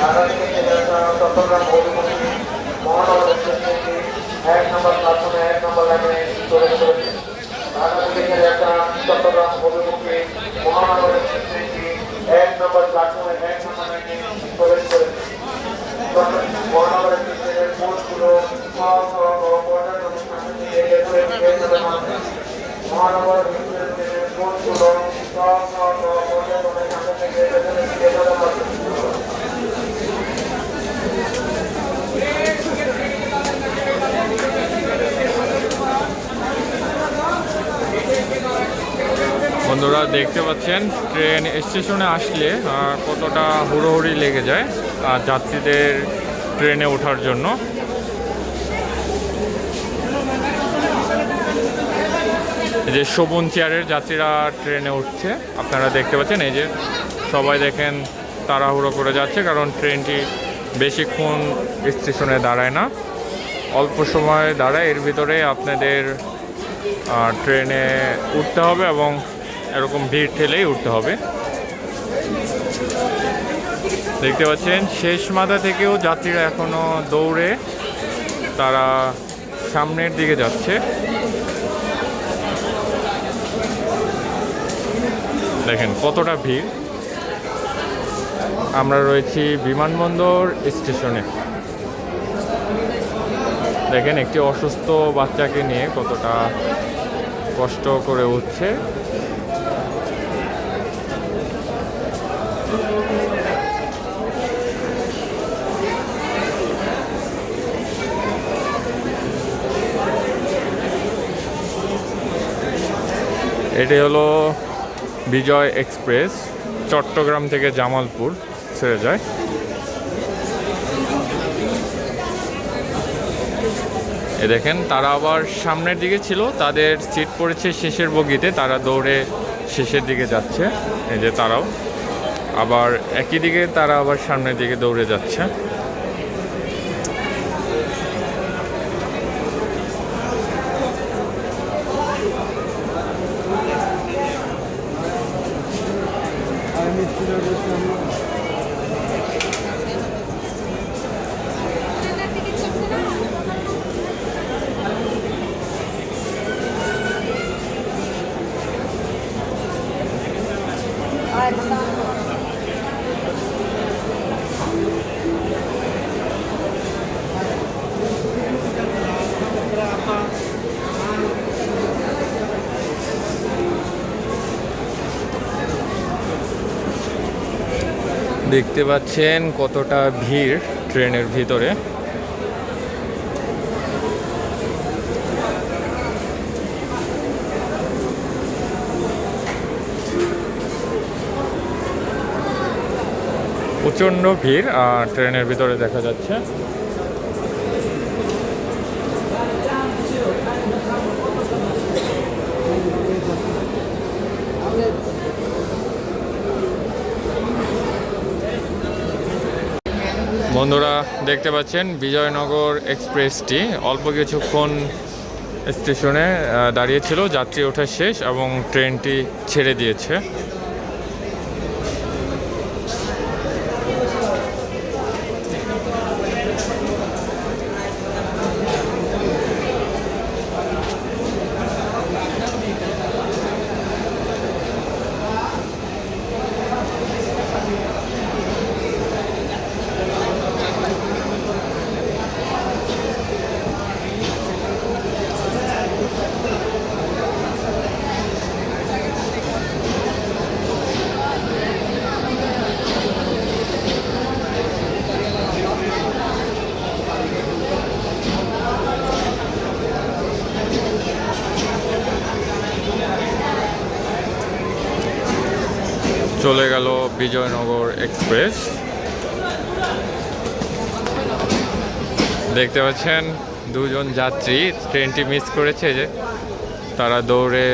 চট্টগ্রাম অভিমুখী মহানগর এক্সপ্রেস ট্রেনটি 1 নম্বর প্ল্যাটফর্মে 1 নম্বর লাইনে প্রবেশ করেছে। ঢাকা থেকে ছেড়ে আসা চট্টগ্রাম অভিমুখী মহানগর এক্সপ্রেস ট্রেনটি 1 নম্বর প্ল্যাটফর্মে 1 নম্বর লাইনে প্রবেশ করেছে। মহানগর এক্সপ্রেস ট্রেনের কোচগুলো পর্যায়ক্রমে সামনে থেকে এগিয়ে চলে মহানগর এক্সপ্রেস ট্রেনের কোচগুলো পর্যায়ক্রমে সামনে থেকে এগিয়ে চলে বন্ধুরা দেখতে পাচ্ছেন ট্রেন স্টেশনে আসলে কতটা হুড়োহুড়ি লেগে যায় যাত্রীদের ট্রেনে ওঠার জন্য। এই যে শোভন চেয়ারের যাত্রীরা ট্রেনে উঠছে আপনারা দেখতে পাচ্ছেন। এই যে সবাই দেখেন তাড়াহুড়ো করে যাচ্ছে, কারণ ট্রেনটি বেশিক্ষণ স্টেশনে দাঁড়ায় না, অল্প সময় দাঁড়ায়। এর ভিতরে আপনাদের ট্রেনে উঠতে হবে এবং এরকম ভিড় ঠেলেই উঠতে হবে। দেখতে পাচ্ছেন শেষ মাথা থেকেও যাত্রীরা এখনো দৌড়ে তারা সামনের দিকে যাচ্ছে। দেখেন কতটা ভিড়। আমরা রয়েছি বিমানবন্দর স্টেশনে। দেখেন একটি অসুস্থ বাচ্চাকে নিয়ে কতটা কষ্ট করে উঠছে। এটি হলো বিজয় এক্সপ্রেস, চট্টগ্রাম থেকে জামালপুর ছেড়ে যায়। এ দেখেন তারা আবার সামনের দিকে ছিল, তাদের সিট পড়েছে শেষের বগিতে, তারা দৌড়ে শেষের দিকে যাচ্ছে। এই যে তারাও আবার একই দিকে, তারা আবার সামনের দিকে দৌড়ে যাচ্ছে। দেখতে পাচ্ছেন কতটা ভিড় ট্রেনের ভিতরে। প্রচণ্ড ভিড় ট্রেনের ভিতরে দেখা যাচ্ছে। বন্ধুরা দেখতে পাচ্ছেন বিজয়নগর এক্সপ্রেসটি অল্প কিছুক্ষণ স্টেশনে দাঁড়িয়েছিল, যাত্রী ওঠা শেষ এবং ট্রেনটি ছেড়ে দিয়েছে। চলে গেল বিজয়নগর এক্সপ্রেস। দেখতে পাচ্ছেন দুজন যাত্রী ট্রেনটি মিস করেছে, যে তারা দৌড়ে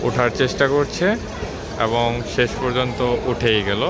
ওঠার চেষ্টা করছে এবং শেষ পর্যন্ত উঠেই গেল।